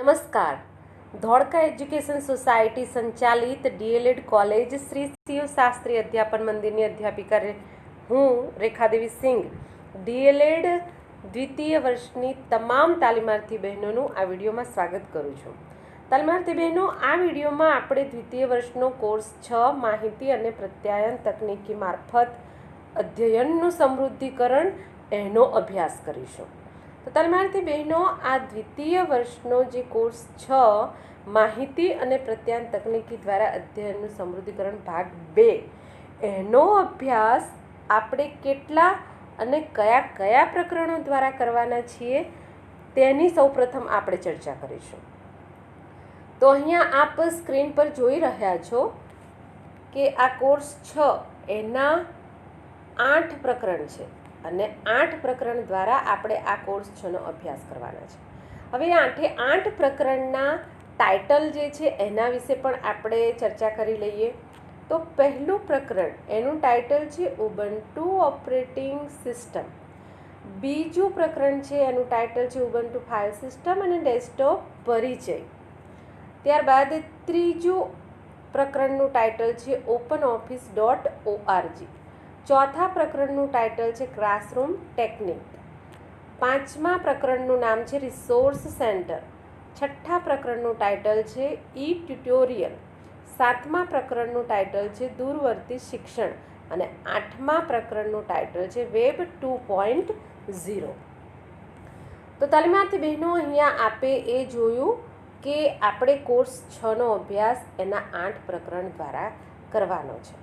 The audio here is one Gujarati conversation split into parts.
नमस्कार। धोड़का एज्युकेशन सोसायटी संचालित डीएलएड कॉलेज श्री शिव शास्त्री अध्यापन मंदिर अध्यापिका हूँ रेखादेवी सिंह डीएलएड द्वितीय वर्षनी तमाम तालीमार्थी बहनों आ विडियो में स्वागत करूँ छूँ। तालीमार्थी बहनों, आ विडियो में आपणे द्वितीय वर्षनो कोर्स 6 माहिती अने प्रत्यायन तकनीकी मार्फत अध्ययनનું समृद्धिकरण एनो अभ्यास करीशुं। तो तालीमार्थी बहनों, आ द्वितीय वर्षनो जे कोर्स 6 माहिती अने प्रत्यायन तकनीकी द्वारा अध्ययनનું समृद्धिकरण भाग 2 एनो अभ्यास आपणे केटला अने कया कया प्रकरणों द्वारा करवाना छीए तेनी सौप्रथम आपणे चर्चा करीशुं। तो अहींया आप स्क्रीन पर जोई रह्या छो कि आ कोर्स 6 एना 8 प्रकरण छे અને 8 પ્રકરણ દ્વારા આપણે આ કોર્સ 6 નો અભ્યાસ કરવાના છે। હવે 8 પ્રકરણના ટાઇટલ જે છે એના વિશે પણ આપણે ચર્ચા કરી લઈએ। તો પહેલું પ્રકરણ એનું ટાઇટલ છે ઉબુન્ટુ ઓપરેટિંગ સિસ્ટમ। બીજું પ્રકરણ છે એનું ટાઇટલ છે ઉબુન્ટુ ફાઇલ સિસ્ટમ અને ડેસ્કટોપ પરિચય। ત્યારબાદ ત્રીજું પ્રકરણનું ટાઇટલ છે openoffice.org। चौथा प्रकरणનું टाइटल है क्लासरूम टेक्निक। पांचमा प्रकरणનું नाम है रिसोर्स सेंटर। छठा प्रकरणનું टाइटल है ई ट्यूटोरियल। सातमा प्रकरणનું टाइटल है दूरवर्ती शिक्षण અને आठमा प्रकरणનું टाइटल है वेब 2.0। तो तालीमार्थी बहनों, अहींया आपे ए जोयुं कि आपणे कोर्स 6 नो अभ्यास एना 8 प्रकरण द्वारा करवानो छे।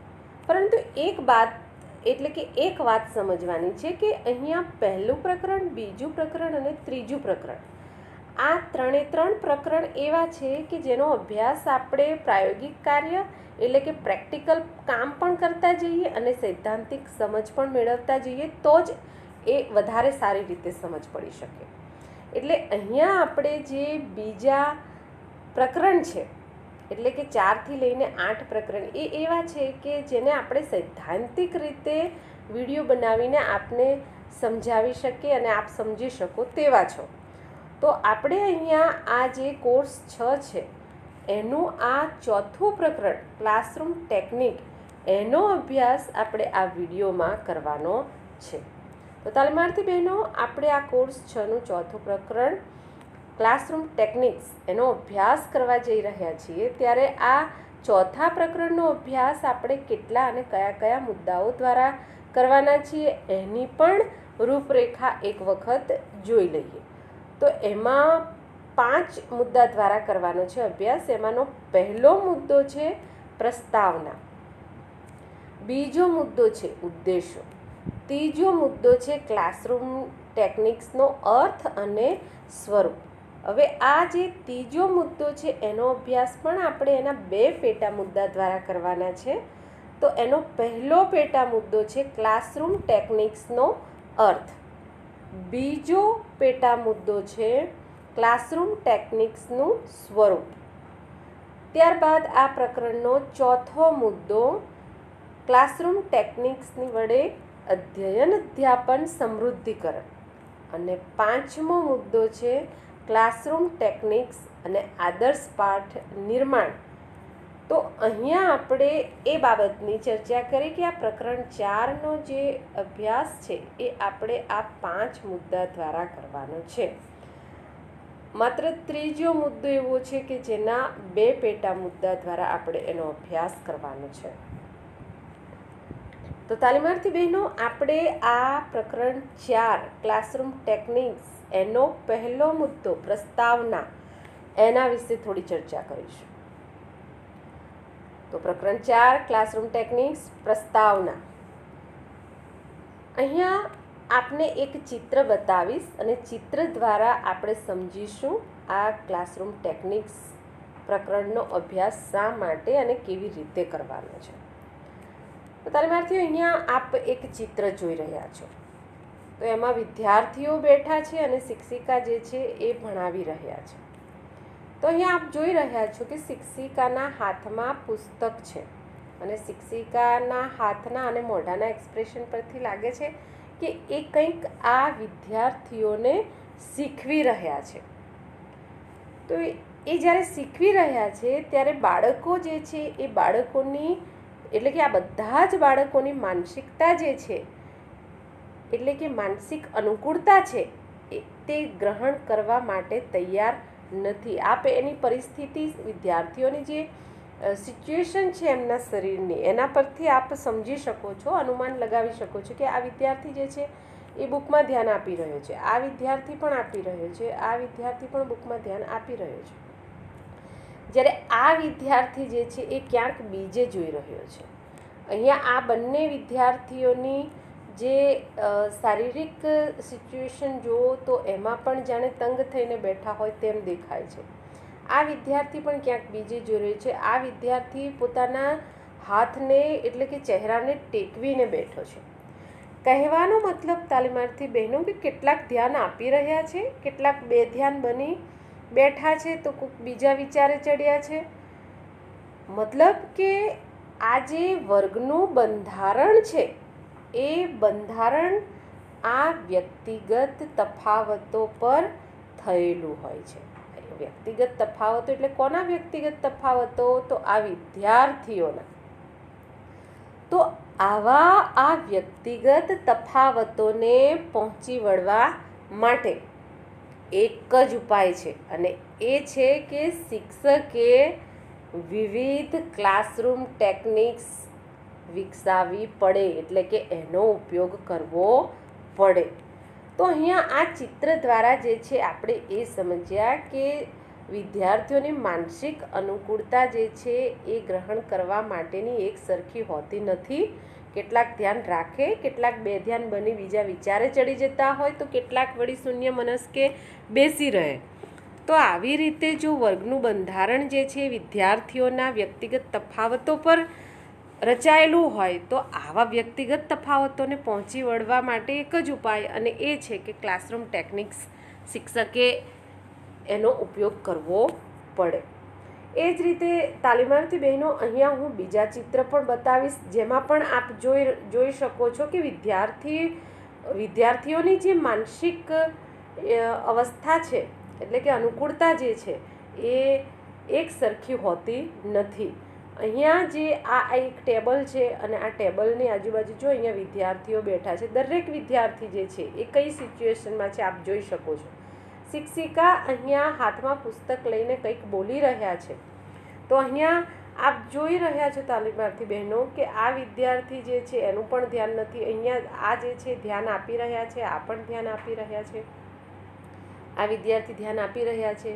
परंतु एक बात એટલે કે એક વાત સમજવાની છે કે અહીંયા પહેલું પ્રકરણ, બીજું પ્રકરણ અને ત્રીજું પ્રકરણ, આ ત્રણ પ્રકરણ એવા છે કે જેનો અભ્યાસ આપણે પ્રાયોગિક કાર્ય એટલે કે પ્રેક્ટિકલ કામ પણ કરતા જઈએ અને સૈદ્ધાંતિક સમજ પણ મેળવતા જઈએ તો જ એ વધારે સારી રીતે સમજ પડી શકે। એટલે અહીંયા આપણે જે બીજા પ્રકરણ છે એટલે કે 4 થી લઈને 8 પ્રકરણ એ એવા છે કે જેને આપણે સૈદ્ધાંતિક રીતે વિડીયો બનાવીને આપને સમજાવી શકીએ અને આપ સમજી શકો તેવા છો। તો આપણે અહીંયા આ જે કોર્સ 6 છે એનું આ ચોથું પ્રકરણ ક્લાસરૂમ ટેકનિક એનો અભ્યાસ આપણે આ વિડીયોમાં કરવાનો છે। તો તાલીમાર્થી બહેનો, આપણે આ કોર્સ 6નું ચોથું પ્રકરણ क्लासरूम टेक्निक्स एनो अभ्यास करवा जई रह्या छीए। त्यारे आ चौथा प्रकरणनो अभ्यास आपणे केटला अने कया कया मुद्दाओ द्वारा करवाना छीए एनी पण रूपरेखा एक वखत जोई लईए। तो एमां 5 मुद्दा द्वारा करवानो छे अभ्यास। एमांनो पहलो मुद्दो छे प्रस्तावना, बीजो मुद्दो छे उद्देश्यो, तीजो मुद्दो छे क्लासरूम टेक्निक्सनो अर्थ अने स्वरूप। હવે આ જે ત્રીજો મુદ્દો છે એનો અભ્યાસ પણ આપણે એના 2 પેટા મુદ્દા દ્વારા કરવાના છે। તો એનો પહેલો પેટા મુદ્દો છે ક્લાસરૂમ ટેકનિક્સનો અર્થ। બીજો પેટા મુદ્દો છે ક્લાસરૂમ ટેકનિક્સનું સ્વરૂપ। ત્યારબાદ આ પ્રકરણનો ચોથો મુદ્દો ક્લાસરૂમ ટેકનિક્સની વડે અધ્યયન અધ્યાપન સમૃદ્ધિકરણ અને પાંચમો મુદ્દો છે क्लासरूम टेक्निक्स अने आदर्श पाठ निर्माण। तो अहींया आपणे ए बाबतनी चर्चा करी कि आ प्रकरण 4 नो जे अभ्यास छे ए आपणे आ 5 मुद्दा द्वारा करवानो छे। मात्र त्रीजो मुद्दो एवो छे कि जेना 2 पेटा मुद्दा द्वारा आपणे एनो अभ्यास करवानो छे। तो तालीमार्थी बहनों, आपणे आ प्रकरण 4 क्लासरूम टेक्निक्स एनो पहलो मुद्दो प्रस्तावना एना विषे थोड़ी चर्चा करीशुं। तो प्रकरण 4 क्लासरूम टेक्निक्स प्रस्तावना। अहींया आपने एक चित्र बतावीश अने चित्र द्वारा आपणे समजीशुं आ क्लासरूम टेक्निक्स प्रकरणनो अभ्यास शा माटे अने केवी रीते करवानो छे। तो तालीमार्थीओ, अहींया आप एक चित्र जोई रह्या छो। तो एमां विद्यार्थीओ बैठा छे अने शिक्षिका जे छे ए भणावी रह्या छे। तो अहींया आप जोई रह्या छो कि शिक्षिकाना हाथमां पुस्तक छे अने शिक्षिकाना हाथना अने मोढाना एक्सप्रेशन परथी लागे छे कि ए कंईक आ विद्यार्थीओने शीखवी रह्या छे। તો એ જ્યારે શીખવી રહ્યા છે ત્યારે બાળકો જે છે એ બાળકોની એટલે કે આ બધા જ બાળકોની માનસિકતા જે છે એટલે કે માનસિક અનુકૂળતા છે તે ગ્રહણ કરવા માટે તૈયાર નથી. આપ એની પરિસ્થિતિ, વિદ્યાર્થીઓની જે સિચ્યુએશન છે એમના શરીરની, એના પરથી આપ સમજી શકો છો, અનુમાન લગાવી શકો છો કે આ વિદ્યાર્થી જે છે એ બુકમાં ધ્યાન આપી રહ્યો છે, આ વિદ્યાર્થી પણ આપી રહ્યો છે, આ વિદ્યાર્થી પણ બુકમાં ધ્યાન આપી રહ્યો છે, જ્યારે આ વિદ્યાર્થી જે છે એ ક્યાંક બીજે જોઈ રહ્યો છે. અહીંયા આ બંને વિદ્યાર્થીઓની જે શારીરિક સિચ્યુએશન જુઓ તો એમાં પણ જાણે તંગ થઈને બેઠા હોય તેમ દેખાય છે. આ વિદ્યાર્થી પણ ક્યાંક બીજે જોઈ રહ્યો છે. આ વિદ્યાર્થી પોતાના હાથને એટલે કે ચહેરાને ટેકવીને બેઠો છે. કહેવાનો મતલબ તાલીમાર્થી બહેનો કે કેટલાક ધ્યાન આપી રહ્યા છે, કેટલાક બેધ્યાન બની બેઠા છે, તો કોઈક બીજા વિચારે ચડ્યા છે. મતલબ કે આ જે વર્ગનું બંધારણ છે એ બંધારણ આ વ્યક્તિગત તફાવતો પર થયેલું હોય છે. વ્યક્તિગત તફાવતો એટલે કોના વ્યક્તિગત તફાવતો? તો આ વિદ્યાર્થીઓના. તો આવા આ વ્યક્તિગત તફાવતોને પહોંચી વળવા માટે એક જ ઉપાય છે, અને એ છે કે શિક્ષકે વિવિધ ક્લાસરૂમ ટેકનિક્સ વિકસાવવી પડે, એટલે કે એનો ઉપયોગ કરવો પડે. તો અહીંયા આ ચિત્ર દ્વારા જે છે આપણે એ સમજ્યા કે વિદ્યાર્થીઓની માનસિક અનુકૂળતા જે છે એ ગ્રહણ કરવા માટેની એક સરખી હોતી નથી. કેટલાક ધ્યાન રાખે, કેટલાક બેધ્યાન બની બીજા વિચારે ચડી જતા હોય, તો કેટલાક વળી શૂન્ય મનસ્કે બેસી રહે. તો આવી રીતે જો વર્ગનું બંધારણ જે છે વિદ્યાર્થીઓના વ્યક્તિગત તફાવતો પર રચાયેલું હોય તો આવા વ્યક્તિગત તફાવતોને પહોંચી વળવા માટે એક જ ઉપાય, અને એ છે કે ક્લાસરૂમ ટેકનિક્સ શિક્ષકે એનો ઉપયોગ કરવો પડે. એ જ રીતે તાલીમાર્થી બહેનો અહીંયા હું બીજા ચિત્ર પણ બતાવીશ, જેમાં પણ આપ જોઈ શકો છો કે વિદ્યાર્થીઓની જે માનસિક અવસ્થા છે એટલે કે અનુકૂળતા જે છે એ એક સરખી હોતી નથી. અહીંયા જે આ એક ટેબલ છે અને આ ટેબલની આજુબાજુ જો અહીંયા વિદ્યાર્થીઓ બેઠા છે. દરેક વિદ્યાર્થી જે છે એ કઈ સિચ્યુએશનમાં છે આપ જોઈ શકો છો. શિક્ષિકા અહીંયા હાથમાં પુસ્તક લઈને કંઈક બોલી રહ્યા છે. તો અહીંયા આપ જોઈ રહ્યા છો તાલીમાર્થી બહેનો કે આ વિદ્યાર્થી જે છે એનું પણ ધ્યાન નથી. અહીંયા આ જે છે ધ્યાન આપી રહ્યા છે, આ પણ ધ્યાન આપી રહ્યા છે, આ વિદ્યાર્થી ધ્યાન આપી રહ્યા છે.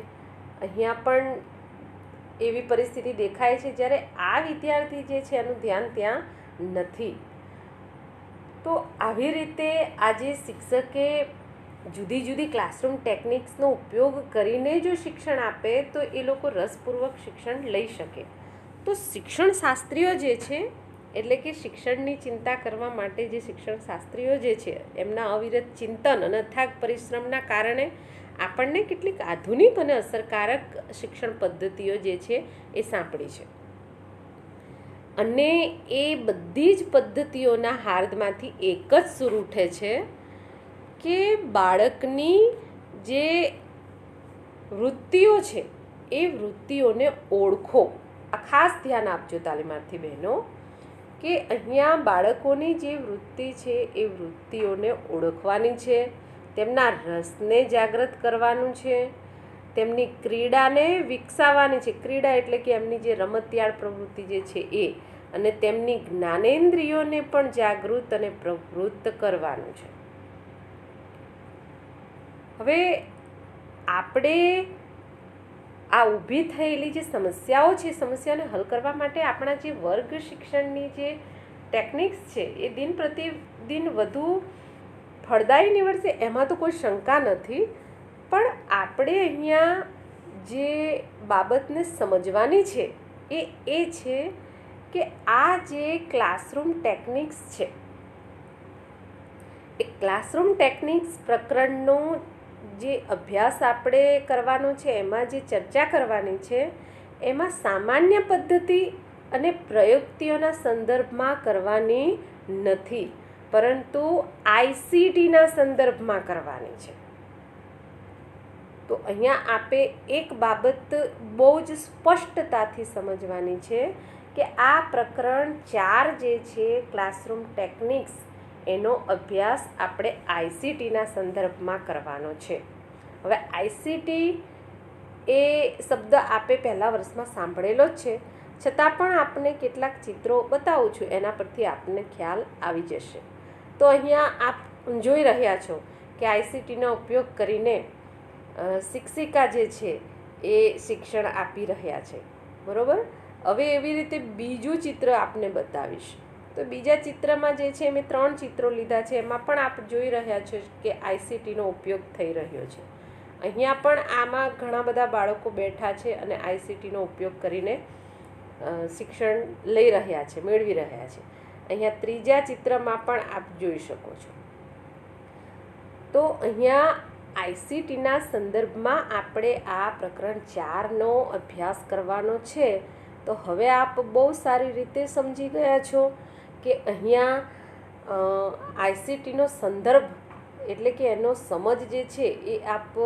અહીંયા પણ એવી પરિસ્થિતિ દેખાય છે, જ્યારે આ વિદ્યાર્થી જે છે એનું ધ્યાન ત્યાં નથી. તો આવી રીતે આજે શિક્ષકે જુદી જુદી ક્લાસરૂમ ટેકનિક્સનો ઉપયોગ કરીને જો શિક્ષણ આપે તો એ લોકો રસપૂર્વક શિક્ષણ લઈ શકે. તો શિક્ષણ શાસ્ત્રીઓ જે છે એટલે કે શિક્ષણની ચિંતા કરવા માટે જે શિક્ષણ શાસ્ત્રીઓ જે છે એમના અવિરત ચિંતન અને અથાગ પરિશ્રમના કારણે આપણને કેટલીક આધુનિક અને અસરકારક શિક્ષણ પદ્ધતિઓ જે છે એ સાંપડી છે. અને એ બધી જ પદ્ધતિઓના હાર્દમાંથી એક જ સૂર ઉઠે છે કે બાળકની જે વૃત્તિઓ છે એ વૃત્તિઓને ઓળખો. આ ખાસ ધ્યાન આપજો તાલીમાર્થી બહેનો કે અહીંયા બાળકોની જે વૃત્તિ છે એ વૃત્તિઓને ઓળખવાની છે, તેમના રસને જાગૃત કરવાનું છે, તેમની ક્રીડાને વિકસાવવાની છે. ક્રીડા એટલે કે એમની જે રમતિયાળ પ્રવૃત્તિ જે છે એ, અને તેમની જ્ઞાનેન્દ્રિયોને પણ જાગૃત અને પ્રવૃત્ત કરવાનું છે. હવે આપણે આ ઊભી થયેલી જે સમસ્યાઓ છે, સમસ્યાને હલ કરવા માટે આપણા જે વર્ગ શિક્ષણની જે ટેકનિક્સ છે એ દિન પ્રતિદિન વધુ ફળદાયી નીવડશે એમાં તો કોઈ શંકા નથી. પણ આપણે અહીંયા જે બાબતને સમજવાની છે એ છે કે આ જે ક્લાસરૂમ ટેકનિક્સ છે એ ક્લાસરૂમ ટેકનિક્સ પ્રકરણનો જે અભ્યાસ આપણે કરવાનો છે, એમાં જે ચર્ચા કરવાની છે એમાં સામાન્ય પદ્ધતિ અને પ્રયુક્તિઓના સંદર્ભમાં કરવાની નથી, પરંતુ આઈસીટીના સંદર્ભમાં કરવાની છે. તો અહીંયા આપે એક બાબત બહુ જ સ્પષ્ટતાથી સમજવાની છે કે આ પ્રકરણ 4 જે છે ક્લાસરૂમ ટેકનિક્સ એનો અભ્યાસ આપણે આઈસીટીના સંદર્ભમાં કરવાનો છે. હવે આઈસીટી એ શબ્દ આપે પહેલા વર્ષમાં સાંભળેલો જ છે, છતાં પણ આપને કેટલાક ચિત્રો બતાવું છું, એના પરથી આપને ખ્યાલ આવી જશે. તો અહીંયા આપ જોઈ રહ્યા છો કે આઈસીટીનો ઉપયોગ કરીને શિક્ષિકા જે છે એ શિક્ષણ આપી રહ્યા છે, બરાબર. હવે એવી રીતે બીજું ચિત્ર આપને બતાવીશ. તો બીજા ચિત્રમાં જે છે મેં 3 ચિત્રો લીધા છે, એમાં પણ આપ જોઈ રહ્યા છો કે આઈસીટીનો ઉપયોગ થઈ રહ્યો છે. અહીંયા પણ આમાં ઘણા બધા બાળકો બેઠા છે અને આઈસીટીનો ઉપયોગ કરીને શિક્ષણ લઈ રહ્યા છે, મેળવી રહ્યા છે. અહીંયા ત્રીજા ચિત્રમાં પણ આપ જોઈ શકો છો. તો અહીંયા આઈસીટીના સંદર્ભમાં આપણે આ પ્રકરણ 4નો અભ્યાસ કરવાનો છે. તો હવે આપ બહુ સારી રીતે સમજી ગયા છો કે અહીંયા આઈસીટીનો સંદર્ભ એટલે કે એનો સમજ જે છે એ આપ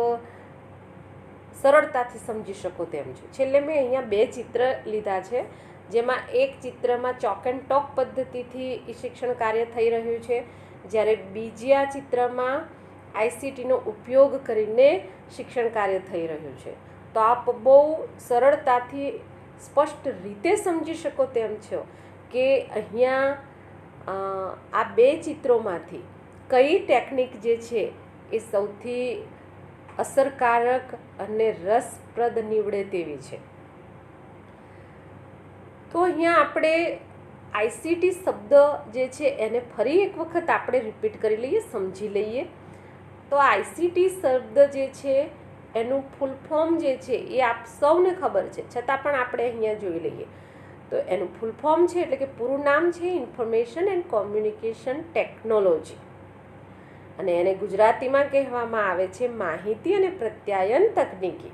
સરળતાથી સમજી શકો તેમ છો. છેલ્લે મેં અહીંયા 2 ચિત્ર લીધા છે, જેમાં એક ચિત્રમાં ચોક એન્ડ ટોક પદ્ધતિથી શિક્ષણ કાર્ય થઈ રહ્યું છે, જ્યારે બીજા ચિત્રમાં આઈસીટીનો ઉપયોગ કરીને શિક્ષણ કાર્ય થઈ રહ્યું છે. તો આપ બહુ સરળતાથી સ્પષ્ટ રીતે સમજી શકો તેમ છો કે અહીંયા આ 2 ચિત્રોમાંથી કઈ ટેકનિક જે છે એ સૌથી અસરકારક અને રસપ્રદ નીવડે તેવી છે. તો અહીંયા આપણે આઈસીટી શબ્દ જે છે એને ફરી એક વખત આપણે રિપીટ કરી લઈએ, સમજી લઈએ. તો આઈસીટી શબ્દ જે છે એનું ફૂલ ફોર્મ જે છે એ આપ સૌને ખબર છે, છતાં પણ આપણે અહીંયા જોઈ લઈએ. તો એનું ફૂલ ફોર્મ છે એટલે કે પૂરું નામ છે ઇન્ફોર્મેશન એન્ડ કોમ્યુનિકેશન ટેકનોલોજી, અને એને ગુજરાતીમાં કહેવામાં આવે છે માહિતી અને પ્રત્યાયન તકનીકી.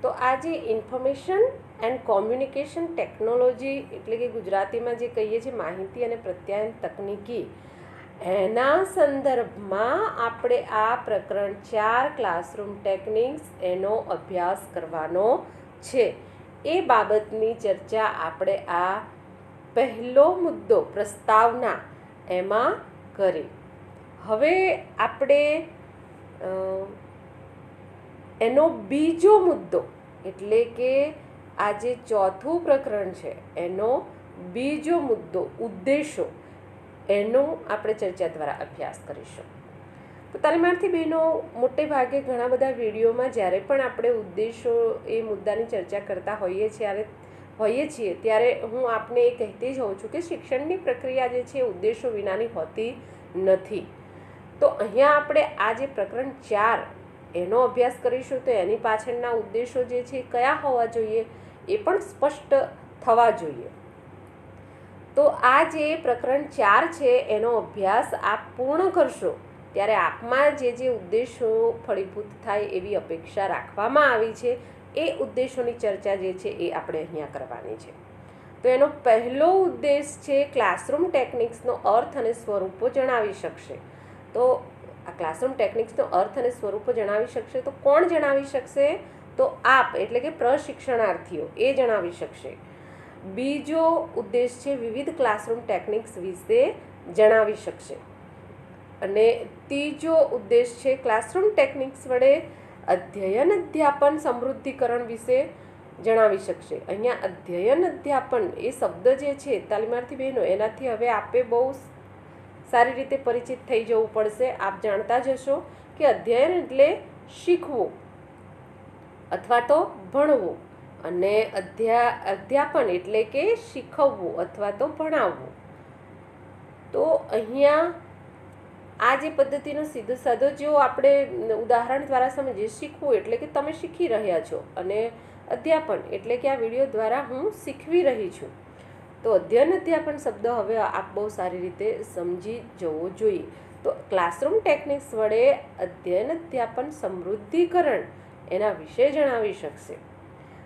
તો આ જે ઇન્ફોર્મેશન એન્ડ કોમ્યુનિકેશન ટેકનોલોજી એટલે કે ગુજરાતીમાં જે કહીએ છીએ માહિતી અને પ્રત્યાયન તકનીકી, એના સંદર્ભમાં આપણે આ પ્રકરણ 4 ક્લાસરૂમ ટેકનિક્સ એનો અભ્યાસ કરવાનો છે. એ બાબતની ચર્ચા આપણે આ પહેલો મુદ્દો પ્રસ્તાવના એમાં કરી. હવે આપણે એનો બીજો મુદ્દો એટલે કે આ જે ચોથું પ્રકરણ છે એનો બીજો મુદ્દો ઉદ્દેશો, એનો આપણે ચર્ચા દ્વારા અભ્યાસ કરીશું. તો તાલીમાર્થી બહેનો, મોટે ભાગે ઘણા બધા વિડીયોમાં જ્યારે પણ આપણે ઉદ્દેશો એ મુદ્દાની ચર્ચા કરતા હોઈએ છીએ ત્યારે હું આપને એ કહેતી જ હોઉં છું કે શિક્ષણની પ્રક્રિયા જે છે ઉદ્દેશો વિનાની હોતી નથી. તો અહીંયા આપણે આ જે પ્રકરણ 4 એનો અભ્યાસ કરીશું, તો એની પાછળના ઉદ્દેશો જે છે કયા હોવા જોઈએ એ પણ સ્પષ્ટ થવા જોઈએ. તો આ જે પ્રકરણ 4 છે એનો અભ્યાસ આપ પૂર્ણ કરશો ત્યારે આપમાં જે ઉદ્દેશો ફળીભૂત થાય એવી અપેક્ષા રાખવામાં આવી છે, એ ઉદ્દેશોની ચર્ચા જે છે એ આપણે અહીંયા કરવાની છે. તો એનો પહેલો ઉદ્દેશ છે ક્લાસરૂમ ટેકનિક્સનો અર્થ અને સ્વરૂપો જણાવી શકશે. તો આ ક્લાસરૂમ ટેકનિક્સનો અર્થ અને સ્વરૂપો જણાવી શકશે તો કોણ જણાવી શકશે? તો આપ એટલે કે પ્રશિક્ષણાર્થીઓ એ જણાવી શકશે. બીજો ઉદ્દેશ છે વિવિધ ક્લાસરૂમ ટેકનિક્સ વિશે જણાવી શકશે. અને ત્રીજો ઉદ્દેશ છે ક્લાસરૂમ ટેકનિક્સ વડે અધ્યયન અધ્યાપન સમૃદ્ધિકરણ વિશે જણાવી શકશે. અહીંયા અધ્યયન અધ્યાપન એ શબ્દ જે છે તાલીમાર્થી બહેનો, એનાથી હવે આપે બહુ સારી રીતે પરિચિત થઈ જવું પડશે. આપ જાણતા જ હશો કે અધ્યયન એટલે શીખવું અથવા તો ભણવું, અને અધ્યાપન એટલે કે શીખવવું અથવા તો ભણાવવું. તો અહીંયા આ જે પદ્ધતિનો સીધો સાધો જો આપણે ઉદાહરણ દ્વારા સમજીએ, શીખવું એટલે કે તમે શીખી રહ્યા છો, અને અધ્યાપન એટલે કે આ વિડીયો દ્વારા હું શીખવી રહી છું. તો અધ્યયન અધ્યાપન શબ્દ હવે આપ બહુ સારી રીતે સમજી જવો જોઈએ. તો ક્લાસરૂમ ટેકનિક્સ વડે અધ્યયન અધ્યાપન સમૃદ્ધિકરણ એના વિશે જણાવી શકશે.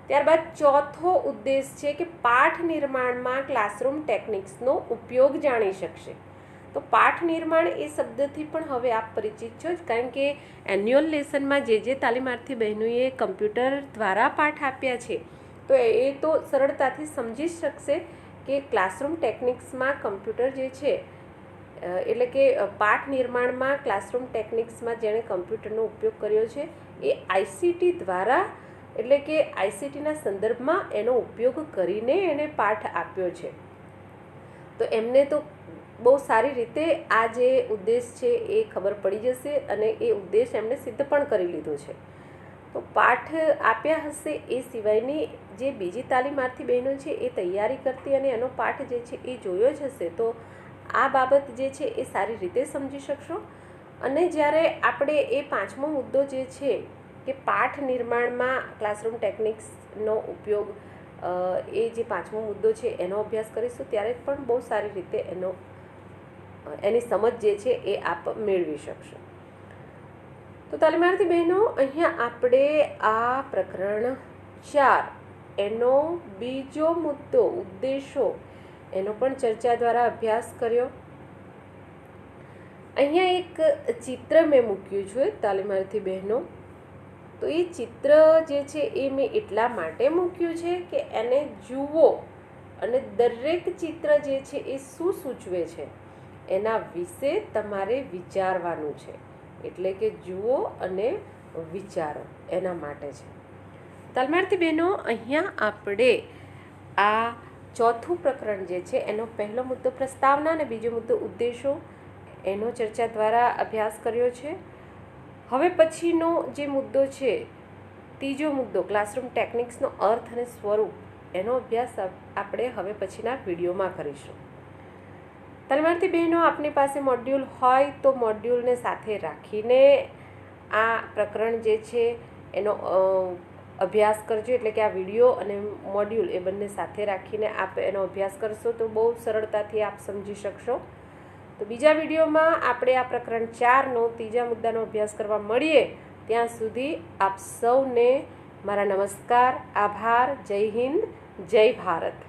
ત્યારબાદ ચોથો ઉદ્દેશ છે કે પાઠ નિર્માણમાં ક્લાસરૂમ ટેકનિક્સનો ઉપયોગ જાણી શકશે. તો પાઠ નિર્માણ એ શબ્દથી પણ હવે આપ પરિચિત છો, કારણ કે એન્યુઅલ લેસનમાં જે તાલીમાર્થી બહેનોએ કમ્પ્યુટર દ્વારા પાઠ આપ્યા છે તો એ તો સરળતાથી સમજી શકશે કે ક્લાસરૂમ ટેકનિક્સમાં કમ્પ્યુટર જે છે એટલે કે પાઠ નિર્માણમાં ક્લાસરૂમ ટેકનિક્સમાં જેણે કમ્પ્યુટરનો ઉપયોગ કર્યો છે એ આઈસીટી દ્વારા એટલે કે આઈસીટીના સંદર્ભમાં એનો ઉપયોગ કરીને એણે પાઠ આપ્યો છે. તો એમને તો બહુ સારી રીતે આ જે ઉદ્દેશ છે એ ખબર પડી જશે અને એ ઉદ્દેશ એમણે સિદ્ધ પણ કરી લીધો છે. તો પાઠ આપ્યા હશે એ સિવાયની જે બીજી તાલીમાર્થી બહેનો છે એ તૈયારી કરતી અને એનો પાઠ જે છે એ જોયો જ હશે, તો આ બાબત જે છે એ સારી રીતે સમજી શકશો. અને જ્યારે આપણે એ પાંચમો મુદ્દો જે છે કે પાઠ નિર્માણમાં ક્લાસરૂમ ટેકનિક્સનો ઉપયોગ એ જે પાંચમો મુદ્દો છે એનો અભ્યાસ કરીશું ત્યારે પણ બહુ સારી રીતે એની સમજ જે છે એ આપ મેળવી શકશો. તો તાલીમાર્થી બહેનો, અહીંયા આપણે આ પ્રકરણ 4 એનો બીજો મુદ્દો ઉદ્દેશો એનો પણ ચર્ચા દ્વારા અભ્યાસ કર્યો. અહીંયા એક ચિત્ર મેં મૂક્યું છે તાલીમાર્થી બહેનો. તો એ ચિત્ર જે છે એ મેં એટલા માટે મૂક્યું છે કે એને જુઓ અને દરેક ચિત્ર જે છે એ શું સૂચવે છે એના વિશે તમારે વિચારવાનું છે. એટલે કે જુઓ અને વિચારો એના માટે છે. તાલીમાર્થી બહેનો, અહીંયા આપણે આ ચોથું પ્રકરણ જે છે એનો પહેલો મુદ્દો પ્રસ્તાવના અને બીજો મુદ્દો ઉદ્દેશો એનો ચર્ચા દ્વારા અભ્યાસ કર્યો છે. હવે પછીનો જે મુદ્દો છે ત્રીજો મુદ્દો ક્લાસરૂમ ટેકનિક્સનો અર્થ અને સ્વરૂપ એનો અભ્યાસ આપણે હવે પછીના વિડીયોમાં કરીશું. તાલીમાર્થી બહેનો, આપની પાસે મોડ્યુલ હોય તો મોડ્યુલને સાથે રાખીને આ પ્રકરણ જે છે એનો અભ્યાસ કરજો. એટલે કે આ વિડીયો અને મોડ્યુલ એ બંને સાથે રાખીને આપ એનો અભ્યાસ કરશો તો બહુ સરળતાથી આપ સમજી શકશો. તો બીજા વિડીયોમાં આપણે આ પ્રકરણ 4નો ત્રીજા મુદ્દાનો અભ્યાસ કરવા મળીએ. ત્યાં સુધી આપ સૌને મારા નમસ્કાર, આભાર. જય હિન્દ, જય ભારત.